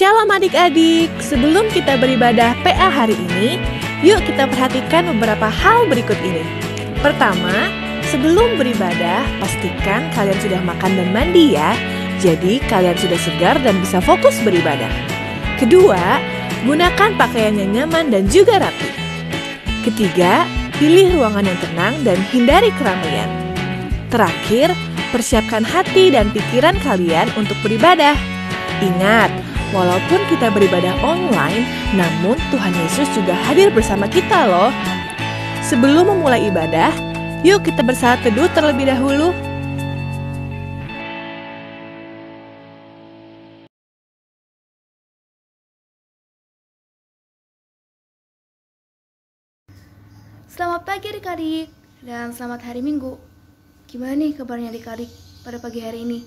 Shalom adik-adik, sebelum kita beribadah PA hari ini, yuk kita perhatikan beberapa hal berikut ini. Pertama, sebelum beribadah, pastikan kalian sudah makan dan mandi ya. Jadi kalian sudah segar dan bisa fokus beribadah. Kedua, gunakan pakaian yang nyaman dan juga rapi. Ketiga, pilih ruangan yang tenang dan hindari keramaian. Terakhir, persiapkan hati dan pikiran kalian untuk beribadah. Ingat, walaupun kita beribadah online, namun Tuhan Yesus juga hadir bersama kita loh. Sebelum memulai ibadah, yuk kita bersaat teduh terlebih dahulu. Selamat pagi adik-adik, dan selamat hari Minggu. Gimana nih kabarnya adik-adik pada pagi hari ini?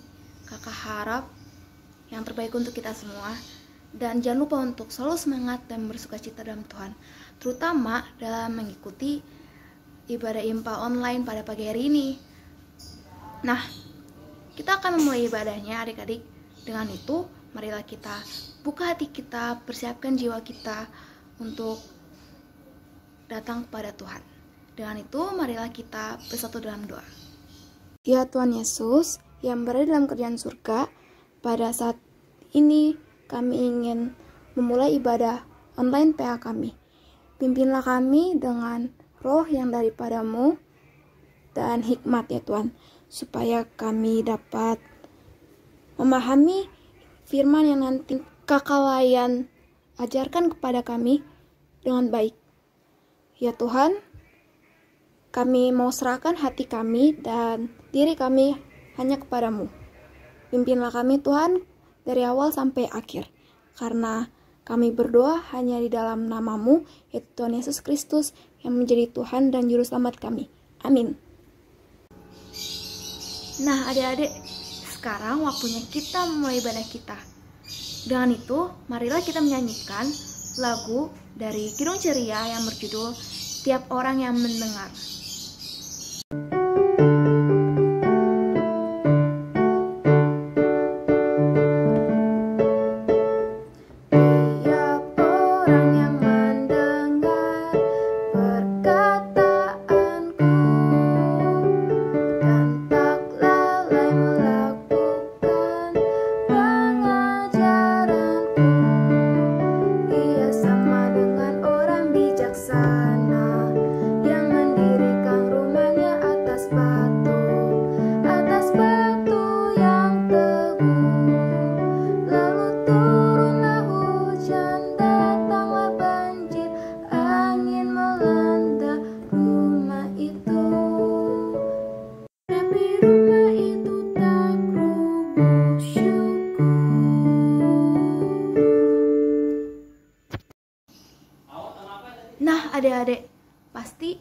Kakak harap yang terbaik untuk kita semua. Dan jangan lupa untuk selalu semangat dan bersukacita dalam Tuhan, terutama dalam mengikuti ibadah IMPA online pada pagi hari ini. Nah, kita akan memulai ibadahnya adik-adik. Dengan itu, marilah kita buka hati kita, persiapkan jiwa kita untuk datang kepada Tuhan. Dengan itu, marilah kita bersatu dalam doa. Ya Tuhan Yesus, yang berada dalam kerajaan surga, pada saat ini kami ingin memulai ibadah online PA kami. Pimpinlah kami dengan roh yang daripadamu dan hikmat ya Tuhan, supaya kami dapat memahami firman yang nanti Kakak layan ajarkan kepada kami dengan baik. Ya Tuhan, kami mau serahkan hati kami dan diri kami hanya kepadamu. Pimpinlah kami Tuhan dari awal sampai akhir, karena kami berdoa hanya di dalam namamu, yaitu Tuhan Yesus Kristus yang menjadi Tuhan dan Juru Selamat kami. Amin. Nah adik-adik, sekarang waktunya kita memulai ibadah kita. Dengan itu, marilah kita menyanyikan lagu dari Kidung Ceria yang berjudul Tiap Orang Yang Mendengar. Nah adik-adik, pasti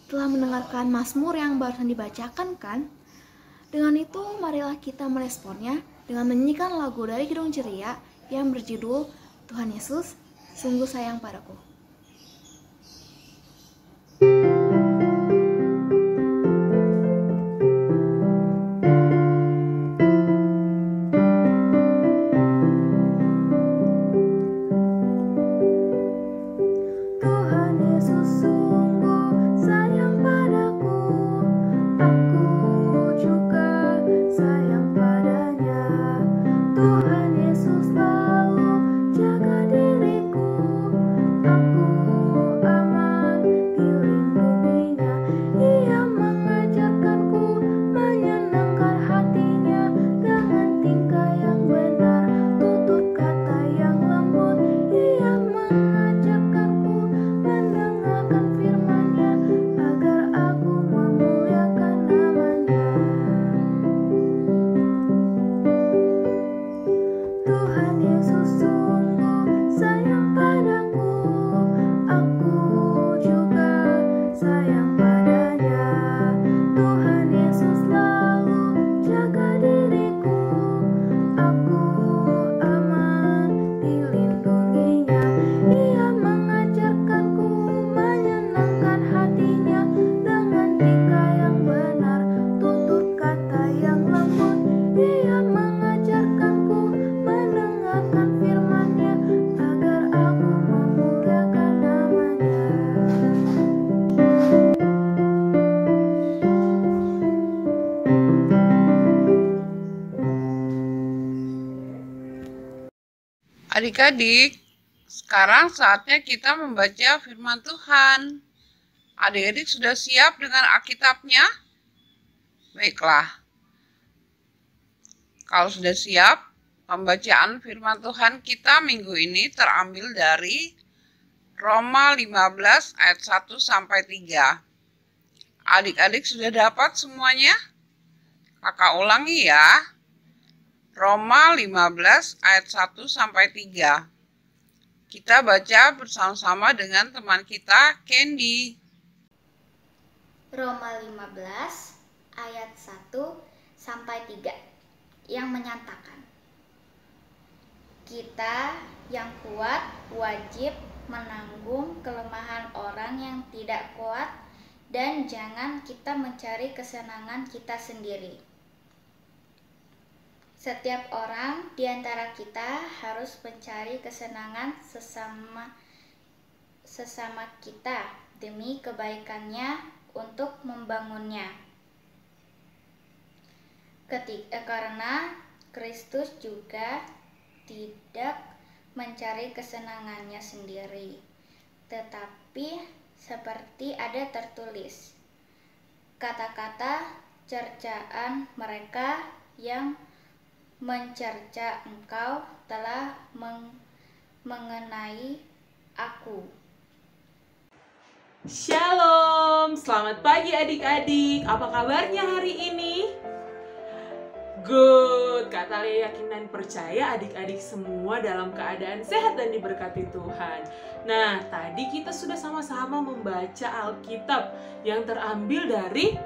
telah mendengarkan Mazmur yang barusan dibacakan kan? Dengan itu marilah kita meresponnya dengan menyanyikan lagu dari Kidung Ceria yang berjudul Tuhan Yesus Sungguh Sayang Padaku. Tuhan Yesus selalu jaga diriku. Adik-adik, sekarang saatnya kita membaca firman Tuhan. Adik-adik sudah siap dengan Alkitabnya? Baiklah. Kalau sudah siap, pembacaan firman Tuhan kita minggu ini terambil dari Roma 15 ayat 1 sampai 3. Adik-adik sudah dapat semuanya? Kakak ulangi ya. Roma 15 ayat 1 sampai 3. Kita baca bersama-sama dengan teman kita, Candy. Roma 15 ayat 1 sampai 3 yang menyatakan, kita yang kuat wajib menanggung kelemahan orang yang tidak kuat, dan jangan kita mencari kesenangan kita sendiri. Setiap orang di antara kita harus mencari kesenangan sesama kita demi kebaikannya untuk membangunnya. Karena Kristus juga tidak mencari kesenangannya sendiri, tetapi seperti ada tertulis, kata-kata cercaan mereka yang mencerca engkau telah mengenai aku. Shalom, selamat pagi adik-adik. Apa kabarnya hari ini? Good, Kak Talia yakin dan percaya adik-adik semua dalam keadaan sehat dan diberkati Tuhan. Nah, tadi kita sudah sama-sama membaca Alkitab yang terambil dari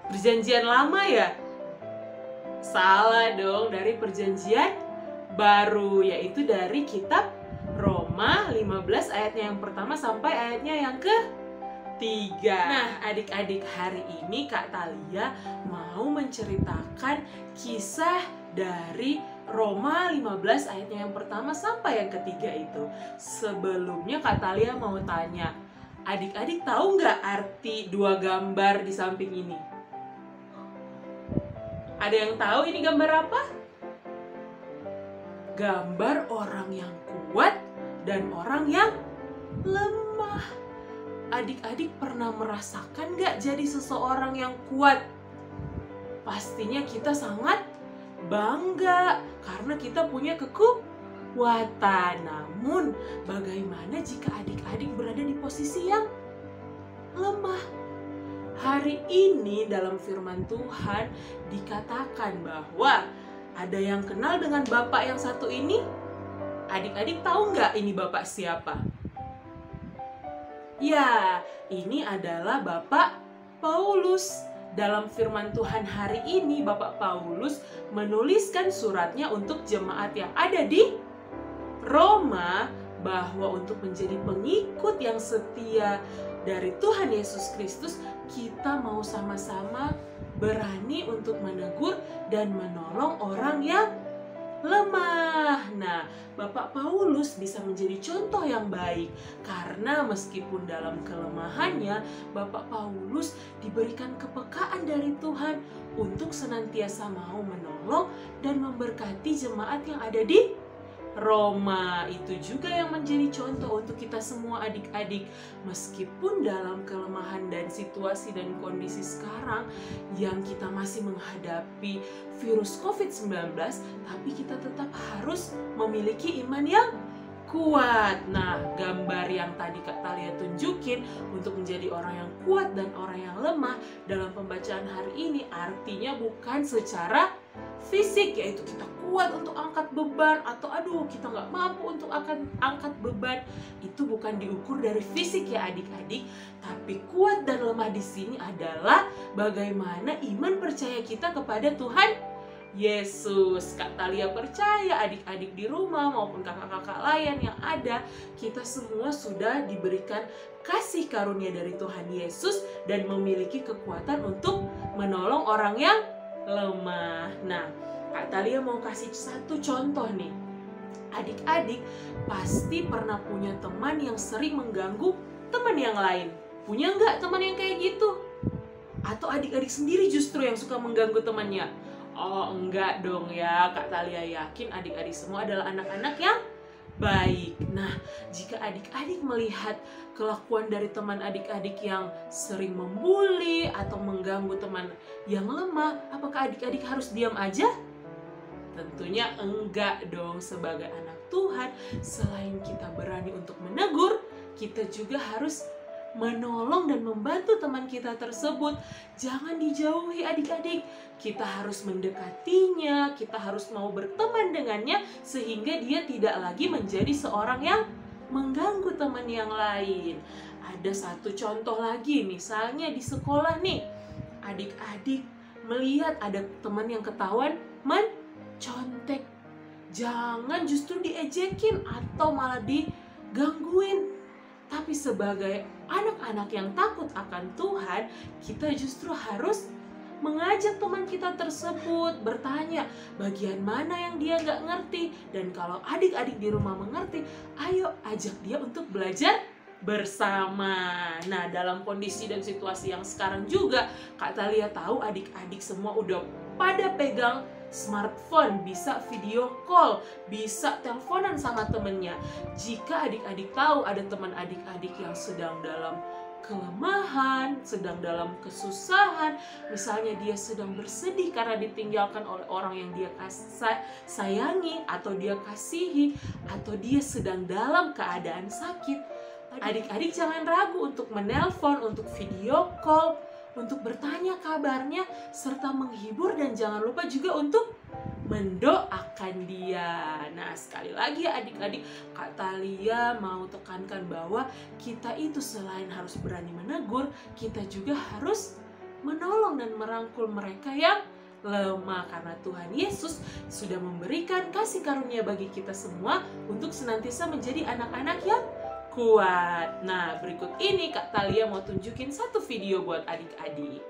Perjanjian Lama ya? Salah dong, dari Perjanjian Baru, yaitu dari kitab Roma 15 ayatnya yang pertama sampai ayatnya yang ke-3. Nah, adik-adik, hari ini Kak Talia mau menceritakan kisah dari Roma 15 ayatnya yang pertama sampai yang ke-3 itu. Sebelumnya Kak Talia mau tanya, adik-adik tahu nggak arti dua gambar di samping ini? Ada yang tahu ini gambar apa? Gambar orang yang kuat dan orang yang lemah. Adik-adik pernah merasakan nggak jadi seseorang yang kuat? Pastinya kita sangat bangga karena kita punya kekuatan. Namun, bagaimana jika adik-adik berada di posisi yang lemah? Hari ini dalam firman Tuhan dikatakan bahwa ada yang kenal dengan Bapak yang satu ini. Adik-adik tahu nggak ini Bapak siapa? Ya, ini adalah Bapak Paulus. Dalam firman Tuhan hari ini Bapak Paulus menuliskan suratnya untuk jemaat yang ada di Roma, bahwa untuk menjadi pengikut yang setia dari Tuhan Yesus Kristus, kita mau sama-sama berani untuk menegur dan menolong orang yang lemah. Nah, Bapak Paulus bisa menjadi contoh yang baik karena meskipun dalam kelemahannya, Bapak Paulus diberikan kepekaan dari Tuhan untuk senantiasa mau menolong dan memberkati jemaat yang ada di Roma. Itu juga yang menjadi contoh untuk kita semua adik-adik. Meskipun dalam kelemahan dan situasi dan kondisi sekarang yang kita masih menghadapi virus COVID-19, tapi kita tetap harus memiliki iman yang kuat. Nah, gambar yang tadi Kak Talia tunjukin untuk menjadi orang yang kuat dan orang yang lemah dalam pembacaan hari ini artinya bukan secara fisik, yaitu kita kuat untuk angkat beban atau aduh kita nggak mampu untuk angkat beban. Itu bukan diukur dari fisik ya adik-adik, tapi kuat dan lemah di sini adalah bagaimana iman percaya kita kepada Tuhan Yesus. Kak Talia percaya adik-adik di rumah maupun kakak-kakak lain yang ada, kita semua sudah diberikan kasih karunia dari Tuhan Yesus dan memiliki kekuatan untuk menolong orang yang lemah. Nah, Kak Talia mau kasih satu contoh nih. Adik-adik pasti pernah punya teman yang sering mengganggu teman yang lain. Punya nggak teman yang kayak gitu? Atau adik-adik sendiri justru yang suka mengganggu temannya? Oh enggak dong ya, Kak Talia yakin adik-adik semua adalah anak-anak yang baik. Nah, jika adik-adik melihat kelakuan dari teman adik-adik yang sering membuli atau mengganggu teman yang lemah, apakah adik-adik harus diam aja? Tentunya enggak dong. Sebagai anak Tuhan, selain kita berani untuk menegur, kita juga harus menolong dan membantu teman kita tersebut. Jangan dijauhi adik-adik. Kita harus mendekatinya, kita harus mau berteman dengannya sehingga dia tidak lagi menjadi seorang yang mengganggu teman yang lain. Ada satu contoh lagi, misalnya di sekolah nih, adik-adik melihat ada teman yang ketahuan mencontek. Jangan justru diejekin atau malah digangguin. Tapi sebagai anak-anak yang takut akan Tuhan, kita justru harus mengajak teman kita tersebut, bertanya bagian mana yang dia nggak ngerti. Dan kalau adik-adik di rumah mengerti, ayo ajak dia untuk belajar bersama. Nah, dalam kondisi dan situasi yang sekarang juga, Kak Thalia tahu adik-adik semua udah pada pegang smartphone, bisa video call, bisa teleponan sama temennya. Jika adik-adik tahu ada teman adik-adik yang sedang dalam kelemahan, sedang dalam kesusahan, misalnya dia sedang bersedih karena ditinggalkan oleh orang yang dia sayangi atau dia kasihi, atau dia sedang dalam keadaan sakit, adik-adik jangan ragu untuk menelpon, untuk video call, untuk bertanya kabarnya, serta menghibur, dan jangan lupa juga untuk mendoakan dia. Nah, sekali lagi adik-adik, Kak Thalia mau tekankan bahwa kita itu selain harus berani menegur, kita juga harus menolong dan merangkul mereka yang lemah, karena Tuhan Yesus sudah memberikan kasih karunia bagi kita semua untuk senantiasa menjadi anak-anak yang kuat. Nah, berikut ini Kak Thalia mau tunjukin satu video buat adik-adik.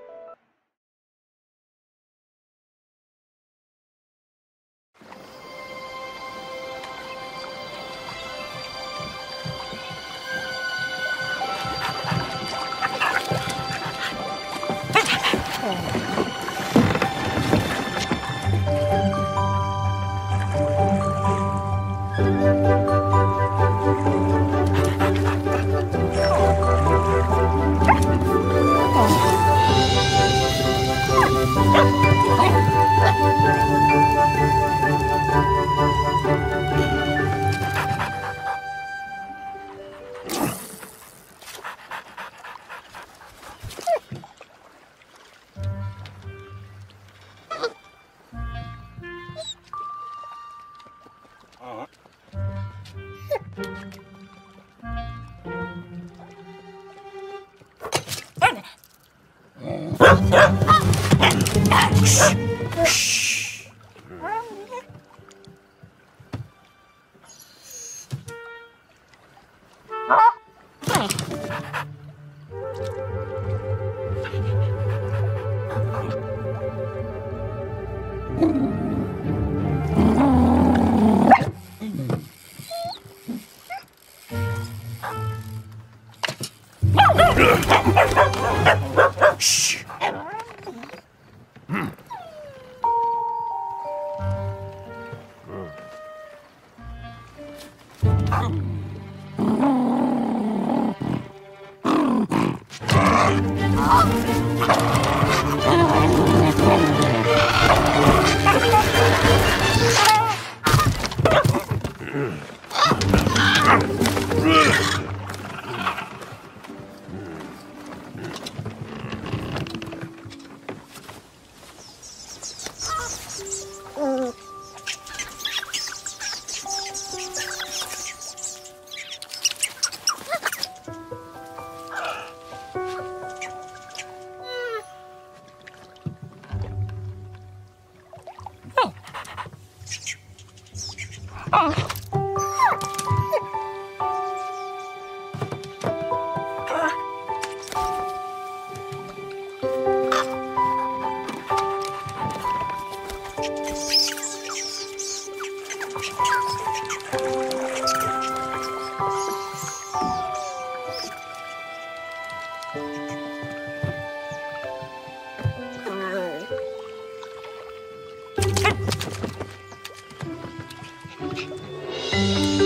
Nah,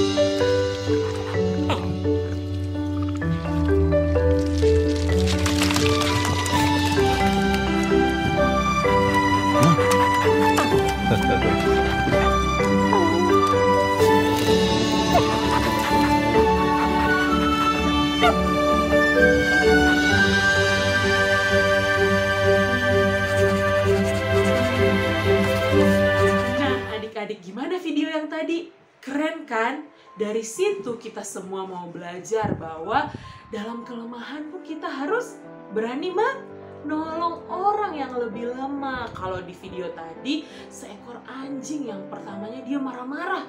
adik-adik, gimana video yang tadi? Keren kan? Dari situ kita semua mau belajar bahwa dalam kelemahan pun kita harus berani menolong orang yang lebih lemah. Kalau di video tadi, seekor anjing yang pertamanya dia marah-marah,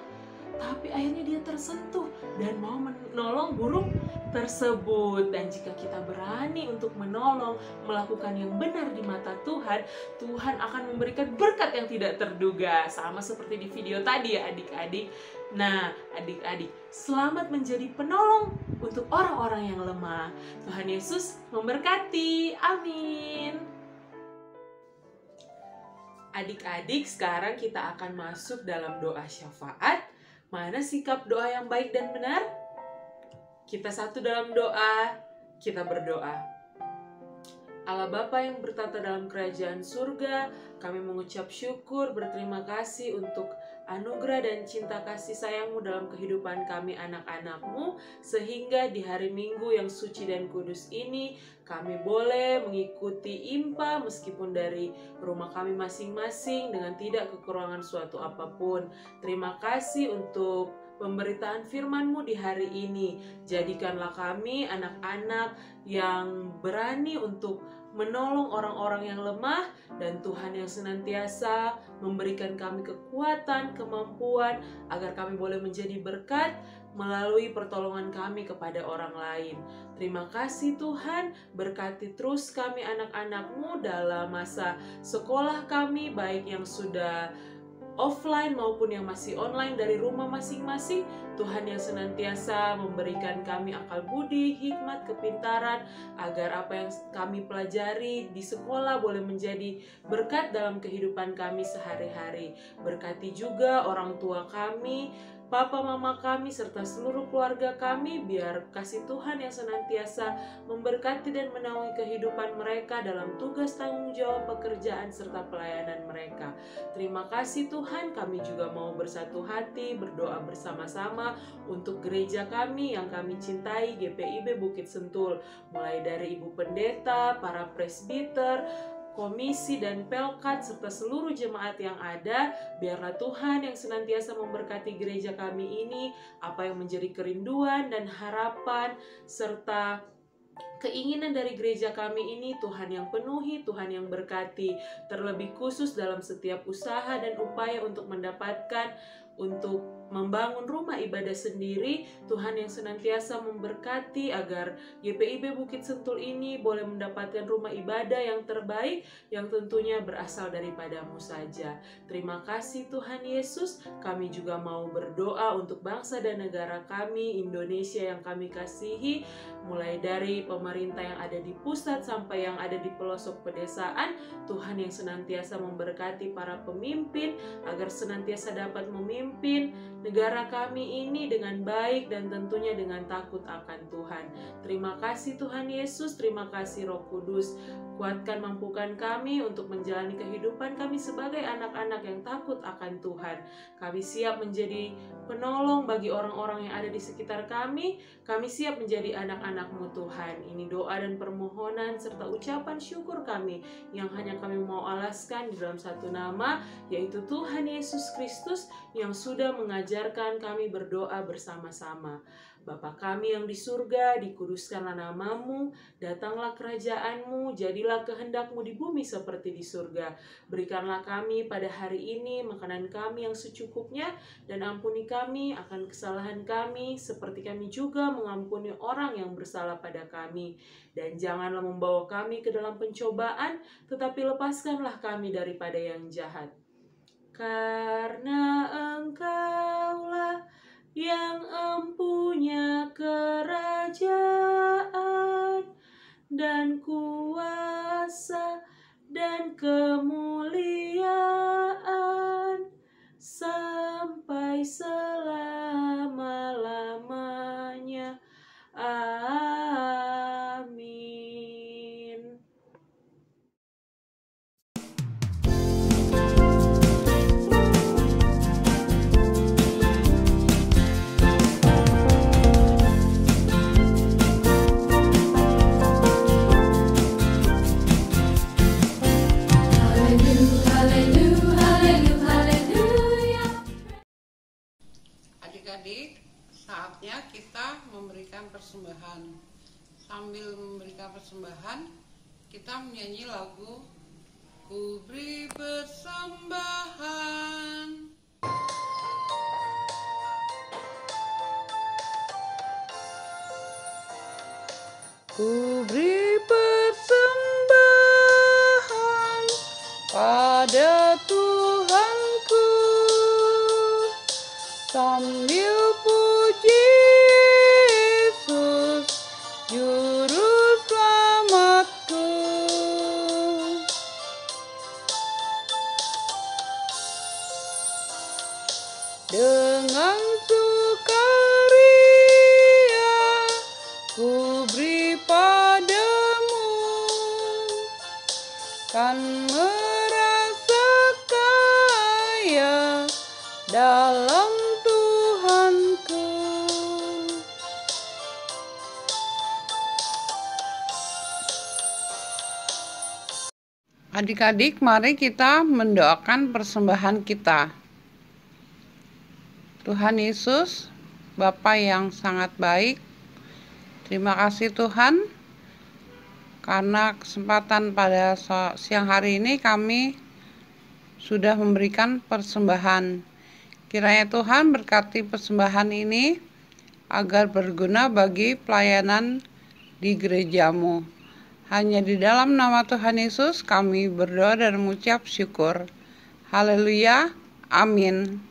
tapi akhirnya dia tersentuh dan mau menolong burung tersebut. Dan jika kita berani untuk menolong, melakukan yang benar di mata Tuhan, Tuhan akan memberikan berkat yang tidak terduga. Sama seperti di video tadi ya adik-adik. Nah, adik-adik, selamat menjadi penolong untuk orang-orang yang lemah. Tuhan Yesus memberkati. Amin. Adik-adik, sekarang kita akan masuk dalam doa syafaat. Mana sikap doa yang baik dan benar? Kita satu dalam doa, kita berdoa. Allah Bapa yang bertata dalam kerajaan surga, kami mengucap syukur, berterima kasih untuk anugerah dan cinta kasih sayang-Mu dalam kehidupan kami anak-anak-Mu, sehingga di hari Minggu yang suci dan kudus ini, kami boleh mengikuti IMPA meskipun dari rumah kami masing-masing dengan tidak kekurangan suatu apapun. Terima kasih untuk pemberitaan firman-Mu di hari ini. Jadikanlah kami anak-anak yang berani untuk menolong orang-orang yang lemah, dan Tuhan yang senantiasa memberikan kami kekuatan, kemampuan agar kami boleh menjadi berkat melalui pertolongan kami kepada orang lain. Terima kasih Tuhan, berkati terus kami anak-anak-Mu dalam masa sekolah kami, baik yang sudah offline maupun yang masih online dari rumah masing-masing. Tuhan yang senantiasa memberikan kami akal budi, hikmat, kepintaran, agar apa yang kami pelajari di sekolah boleh menjadi berkat dalam kehidupan kami sehari-hari. Berkati juga orang tua kami, Papa Mama kami, serta seluruh keluarga kami, biar kasih Tuhan yang senantiasa memberkati dan menaungi kehidupan mereka dalam tugas tanggung jawab pekerjaan serta pelayanan mereka. Terima kasih Tuhan, kami juga mau bersatu hati, berdoa bersama-sama untuk gereja kami yang kami cintai, GPIB Bukit Sentul. Mulai dari Ibu Pendeta, para presbiter, komisi dan pelkat, serta seluruh jemaat yang ada, biarlah Tuhan yang senantiasa memberkati gereja kami ini, apa yang menjadi kerinduan dan harapan, serta keinginan dari gereja kami ini, Tuhan yang penuhi, Tuhan yang berkati, terlebih khusus dalam setiap usaha dan upaya untuk mendapatkan, untuk membangun rumah ibadah sendiri. Tuhan yang senantiasa memberkati agar GPIB Bukit Sentul ini boleh mendapatkan rumah ibadah yang terbaik, yang tentunya berasal daripada-Mu saja. Terima kasih Tuhan Yesus. Kami juga mau berdoa untuk bangsa dan negara kami, Indonesia yang kami kasihi, mulai dari pemerintah yang ada di pusat sampai yang ada di pelosok pedesaan. Tuhan yang senantiasa memberkati para pemimpin agar senantiasa dapat memimpin negara kami ini dengan baik dan tentunya dengan takut akan Tuhan. Terima kasih Tuhan Yesus, terima kasih Roh Kudus. Kuatkan, mampukan kami untuk menjalani kehidupan kami sebagai anak-anak yang takut akan Tuhan. Kami siap menjadi penolong bagi orang-orang yang ada di sekitar kami. Kami siap menjadi anak-anak-Mu Tuhan. Ini doa dan permohonan serta ucapan syukur kami yang hanya kami mau alaskan di dalam satu nama, yaitu Tuhan Yesus Kristus yang sudah mengajarkan kami berdoa bersama-sama. Bapa kami yang di surga, dikuduskanlah nama-Mu, datanglah kerajaan-Mu, jadilah kehendak-Mu di bumi seperti di surga. Berikanlah kami pada hari ini makanan kami yang secukupnya, dan ampuni kami akan kesalahan kami, seperti kami juga mengampuni orang yang bersalah pada kami. Dan janganlah membawa kami ke dalam pencobaan, tetapi lepaskanlah kami daripada yang jahat. Karena Engkaulah yang empunya kerajaan dan kuasa dan kemuliaan sampai selama saatnya kita memberikan persembahan. Sambil memberikan persembahan, kita menyanyi lagu Ku beri persembahan. Ku beri persembahan pada Tuhanku, sambil puji Yesus, Juru Selamatku. Dengan sukaria ku beri padamu, kan merasa kaya dalam Tuhanku. Adik-adik, mari kita mendoakan persembahan kita. Tuhan Yesus, Bapa yang sangat baik, terima kasih Tuhan, karena kesempatan pada siang hari ini kami sudah memberikan persembahan. Kiranya Tuhan berkati persembahan ini agar berguna bagi pelayanan di gerejamu. Hanya di dalam nama Tuhan Yesus kami berdoa dan mengucap syukur. Haleluya, amin.